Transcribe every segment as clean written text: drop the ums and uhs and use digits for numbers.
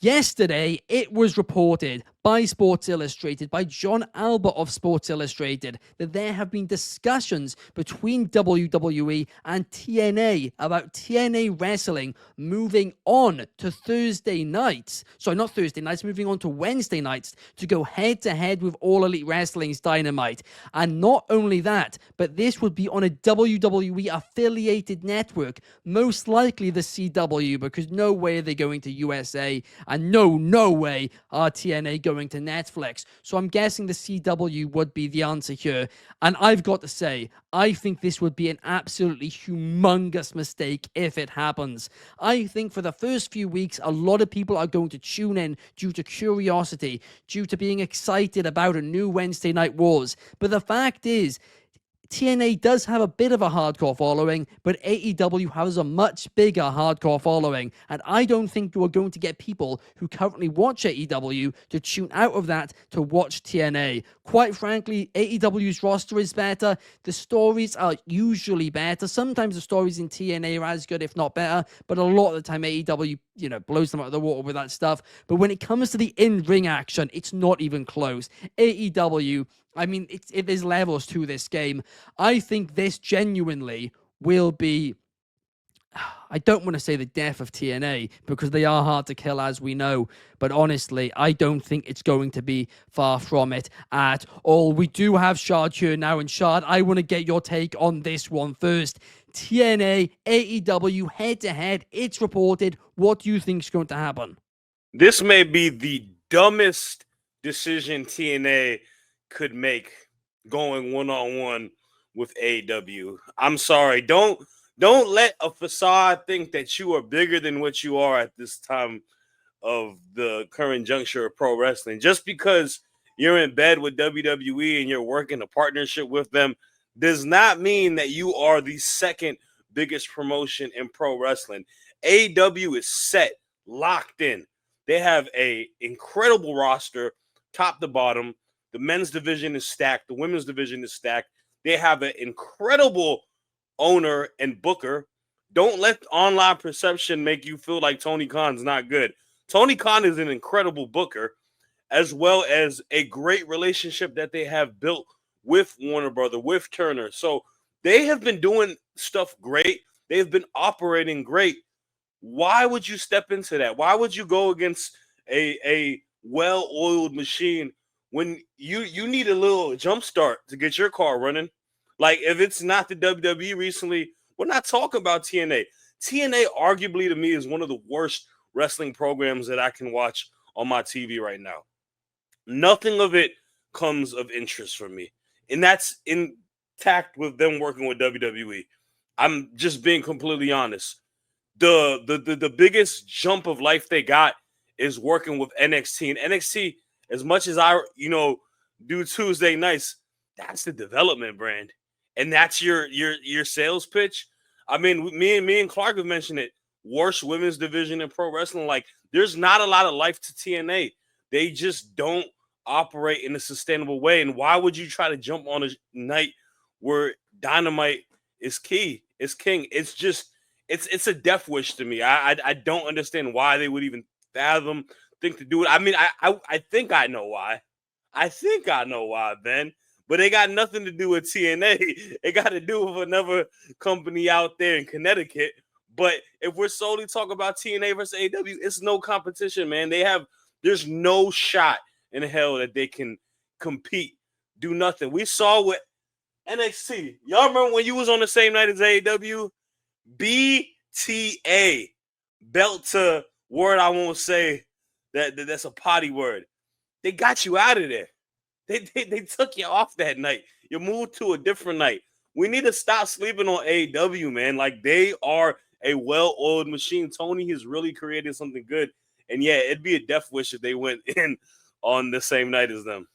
Yesterday, it was reported by Sports Illustrated, by John Albert of Sports Illustrated, that there have been discussions between WWE and TNA about TNA wrestling moving on to Thursday nights. Sorry, not Thursday nights, moving on to Wednesday nights to go head to head with All Elite Wrestling's Dynamite. And not only that, but this would be on a WWE affiliated network, most likely the CW, because no way are they going to USA, and no way are TNA going to Netflix. So I'm guessing the CW would be the answer here. And I've got to say, I think this would be an absolutely humongous mistake if it happens. I think for the first few weeks, a lot of people are going to tune in due to curiosity, due to being excited about a new Wednesday Night Wars. But the fact is, TNA does have a bit of a hardcore following, but AEW has a much bigger hardcore following. And I don't think you are going to get people who currently watch AEW to tune out of that to watch TNA. Quite frankly, AEW's roster is better. The stories are usually better. Sometimes the stories in TNA are as good, if not better, but a lot of the time AEW, blows them out of the water with that stuff. But when it comes to the in-ring action, it's not even close. AEW, I mean, there's levels to this game. I think this genuinely will be, I don't want to say the death of TNA because they are hard to kill, as we know. But honestly, I don't think it's going to be far from it at all. We do have Shad here now. And Shad, I want to get your take on this one first. TNA, AEW, head-to-head. It's reported. What do you think is going to happen? This may be the dumbest decision TNA could make going one-on-one with AEW. I'm sorry. Don't let a facade think that you are bigger than what you are at this time of the current juncture of pro wrestling. Just because you're in bed with WWE and you're working a partnership with them does not mean that you are the second biggest promotion in pro wrestling. AEW is set, locked in. They have an incredible roster, top to bottom. The men's division is stacked. The women's division is stacked. They have an incredible owner and booker. Don't let online perception make you feel like Tony Khan's not good. Tony Khan is an incredible booker, as well as a great relationship that they have built with Warner Brother, with Turner. So they have been doing stuff great. They've been operating great. Why would you step into that? Why would you go against a well-oiled machine when you need a little jump start to get your car running? Like, if it's not the WWE recently, we're not talking about TNA. TNA, arguably, to me, is one of the worst wrestling programs that I can watch on my TV right now. Nothing of it comes of interest for me. And that's intact with them working with WWE. I'm just being completely honest. The biggest jump of life they got is working with NXT. And NXT, as much as I, do Tuesday nights, that's the development brand. And that's your sales pitch. I mean, me and Clark have mentioned it. Worst women's division in pro wrestling. Like, there's not a lot of life to TNA. They just don't operate in a sustainable way. And why would you try to jump on a night where Dynamite is key, is king? It's just, it's a death wish to me. I don't understand why they would even think to do it. I mean, I think I know why. I think I know why, Ben. But they got nothing to do with TNA. It got to do with another company out there in Connecticut. But if we're solely talking about TNA versus AEW, it's no competition, man. There's no shot in hell that they can compete, do nothing. We saw with NXT. Y'all remember when you was on the same night as AEW? BTA, belt to word I won't say that's a potty word. They got you out of there. They took you off that night. You moved to a different night. We need to stop sleeping on AEW, man. Like, they are a well-oiled machine. Tony has really created something good. And yeah, it'd be a death wish if they went in on the same night as them.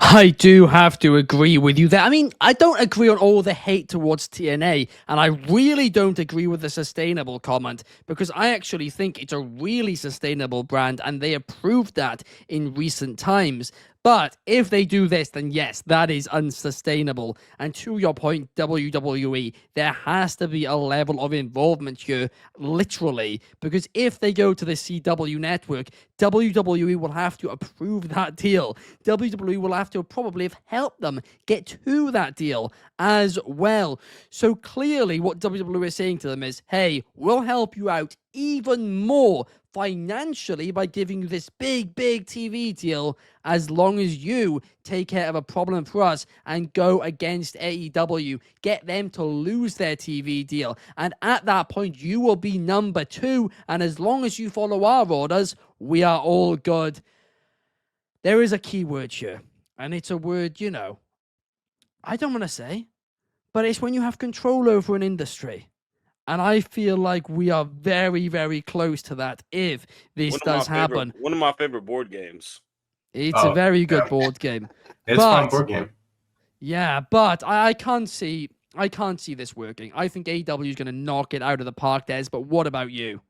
I do have to agree with you there. I mean, I don't agree on all the hate towards TNA, and I really don't agree with the sustainable comment, because I actually think it's a really sustainable brand, and they have proved that in recent times. But if they do this, then yes, that is unsustainable. And to your point, WWE, there has to be a level of involvement here, literally, because if they go to the CW network, WWE will have to approve that deal. WWE will have to probably have helped them get to that deal as well. So clearly, what WWE is saying to them is, hey, we'll help you out even more financially by giving you this big TV deal as long as you take care of a problem for us and go against AEW, get them to lose their TV deal, and at that point you will be number 2, and as long as you follow our orders, we are all good. There is a key word here, and it's a word, I don't want to say, but it's when you have control over an industry. And I feel like we are very, very close to that if this does happen. One of my favorite board games. It's a very good board game. It's a fun board game. Yeah, but I can't see this working. I think AEW is going to knock it out of the park, Des, but what about you?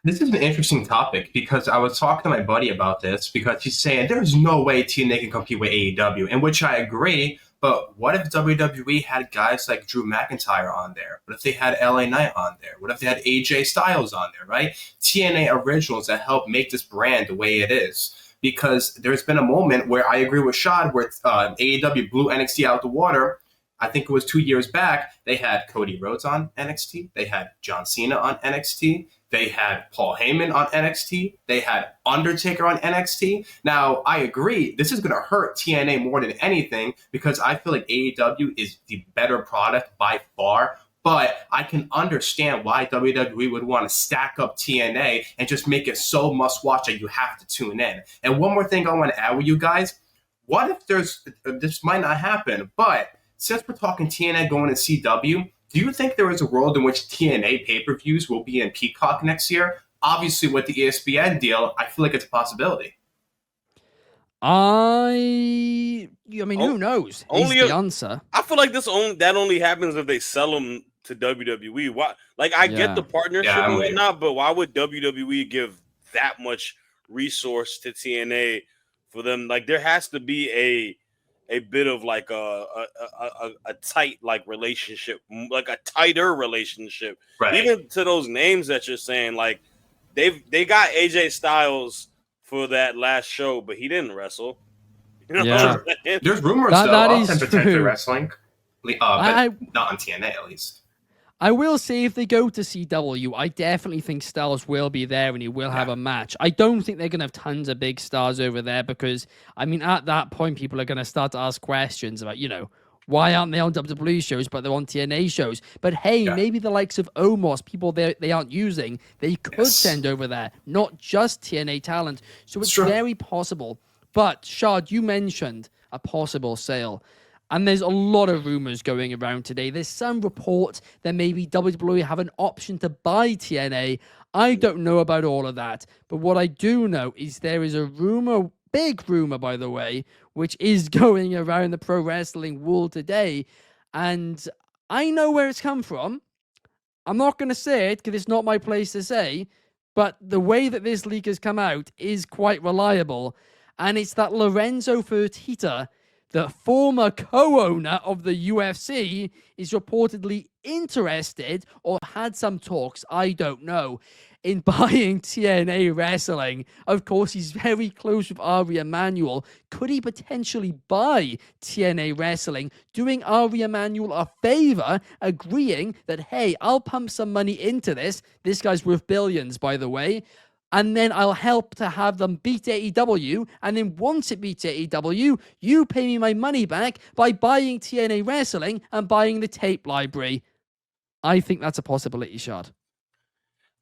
This is an interesting topic because I was talking to my buddy about this because he's saying there's no way TNA can compete with AEW, in which I agree. But what if WWE had guys like Drew McIntyre on there? What if they had LA Knight on there? What if they had AJ Styles on there, right? TNA originals that help make this brand the way it is. Because there's been a moment where I agree with Shad where AEW blew NXT out the water. I think it was 2 years back. They had Cody Rhodes on NXT. They had John Cena on NXT. They had Paul Heyman on NXT. They had Undertaker on NXT. Now, I agree, this is going to hurt TNA more than anything because I feel like AEW is the better product by far. But I can understand why WWE would want to stack up TNA and just make it so must-watch that you have to tune in. And one more thing I want to add with you guys. What if this might not happen, but since we're talking TNA going to CW, do you think there is a world in which TNA pay-per-views will be in Peacock next year? Obviously, with the ESPN deal, I feel like it's a possibility. I mean, who knows? Is the answer. I feel like that only happens if they sell them to WWE. Why? Like, I get the partnership and whatnot, but why would WWE give that much resource to TNA for them? Like, there has to be a bit of like a tight like relationship, like a tighter relationship, right? Even to those names that you're saying, like they got AJ Styles for that last show, but he didn't wrestle. There's rumors that is potentially wrestling, but not on TNA at least. I will say if they go to CW, I definitely think Styles will be there and he will have a match. I don't think they're going to have tons of big stars over there because, I mean, at that point, people are going to start to ask questions about, why aren't they on WWE shows, but they're on TNA shows? But hey, maybe the likes of Omos, people they aren't using, they could send over there, not just TNA talent. So it's very possible. But, Shad, you mentioned a possible sale. And there's a lot of rumors going around today. There's some report that maybe WWE have an option to buy TNA. I don't know about all of that. But what I do know is there is a rumor, big rumor, by the way, which is going around the pro wrestling world today. And I know where it's come from. I'm not going to say it because it's not my place to say. But the way that this leak has come out is quite reliable. And it's that Lorenzo Fertitta, the former co-owner of the UFC, is reportedly interested or had some talks, I don't know, in buying TNA Wrestling. Of course, he's very close with Ari Emanuel. Could he potentially buy TNA Wrestling, doing Ari Emanuel a favor, agreeing that, hey, I'll pump some money into this. This guy's worth billions, by the way. And then I'll help to have them beat AEW. And then once it beats AEW, you pay me my money back by buying TNA Wrestling and buying the tape library. I think that's a possibility, Shad.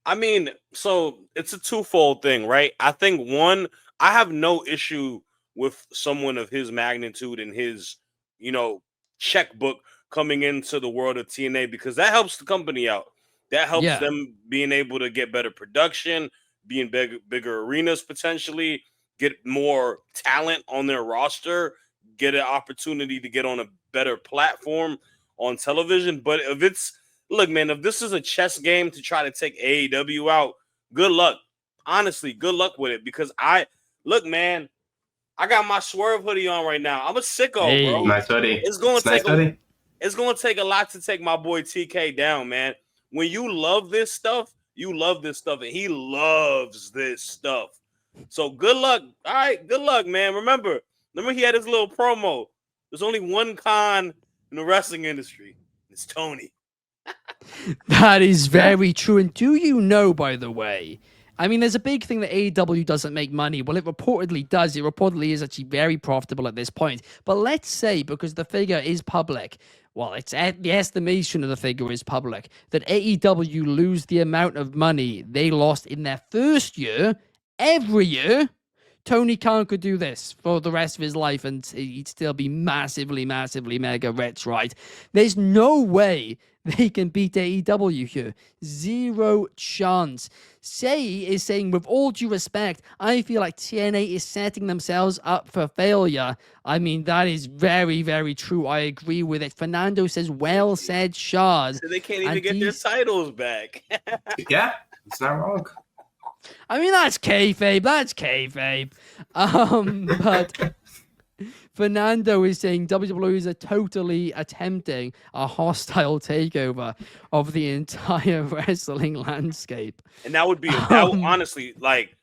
I mean, so it's a twofold thing, right? I think one, I have no issue with someone of his magnitude and his, checkbook coming into the world of TNA because that helps the company out. That helps them being able to get better production, be in bigger arenas potentially, get more talent on their roster, get an opportunity to get on a better platform on television. But if this is a chess game to try to take AEW out, good luck. Honestly, good luck with it because I got my Swerve hoodie on right now. I'm a sicko, Hey. bro. Nice hoodie. It's going to nice hoodie. It's going to take a lot to take my boy TK down, man. When you love this stuff, you love this stuff, and he loves this stuff. So good luck. All right, good luck, man. Remember he had his little promo. There's only one con in the wrestling industry. It's Tony. That is very true. And do you know, by the way, I mean, there's a big thing that AEW doesn't make money. Well, it reportedly does. It reportedly is actually very profitable at this point. But let's say, because the figure is public, well, it's the estimation of the figure is public, that AEW lose the amount of money they lost in their first year, every year. Tony Khan could do this for the rest of his life and he'd still be massively, massively mega rich, right? There's no way they can beat AEW here. Zero chance. Sei is saying, with all due respect, I feel like TNA is setting themselves up for failure. I mean, that is very, very true. I agree with it. Fernando says, well said, Shad. So they can't even get their titles back. Yeah, it's not wrong. I mean, that's kayfabe. That's kayfabe. But Fernando is saying WWE is totally attempting a hostile takeover of the entire wrestling landscape. And that would be, honestly, like,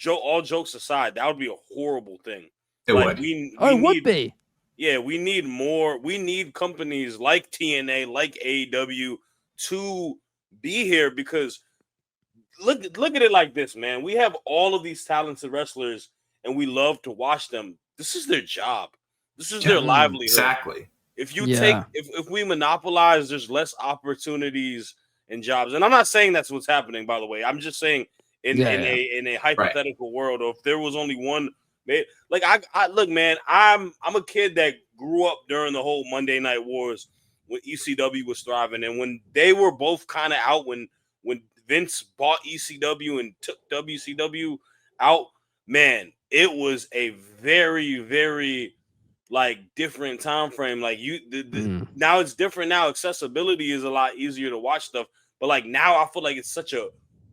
all jokes aside, that would be a horrible thing. It like, would. It would be. Yeah, we need more. We need companies like TNA, like AEW to be here because look at it like this, man. We have all of these talented wrestlers and we love to watch them. This is their job. This is their livelihood. Exactly. If you if we monopolize, there's less opportunities and jobs. And I'm not saying that's what's happening, by the way. I'm just saying in a hypothetical world, or if there was only one, like I look, man, I'm a kid that grew up during the whole Monday Night Wars when ECW was thriving, and when they were both kind of out, when Vince bought ECW and took WCW out, man, it was a very, very like different time frame. Like now it's different. Now accessibility is a lot easier to watch stuff, but like now I feel like it's such a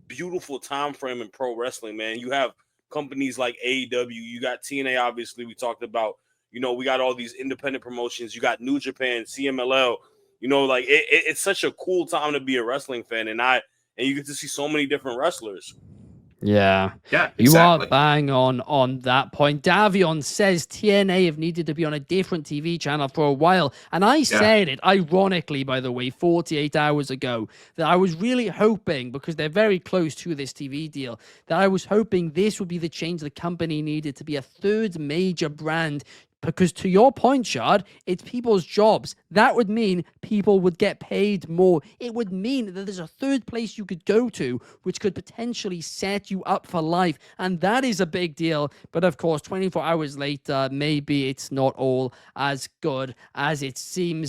beautiful time frame in pro wrestling, man. You have companies like AEW, you got TNA, obviously we talked about, you know, we got all these independent promotions, you got New Japan, CMLL, you know, like it's such a cool time to be a wrestling fan, and you get to see so many different wrestlers. Yeah, exactly. You are bang on that point. Davion says TNA have needed to be on a different TV channel for a while. And I said it, ironically, by the way, 48 hours ago, that I was really hoping, because they're very close to this TV deal, that I was hoping this would be the change the company needed to be a third major brand. Because to your point, Shad, it's people's jobs. That would mean people would get paid more. It would mean that there's a third place you could go to, which could potentially set you up for life. And that is a big deal. But of course, 24 hours later, maybe it's not all as good as it seems.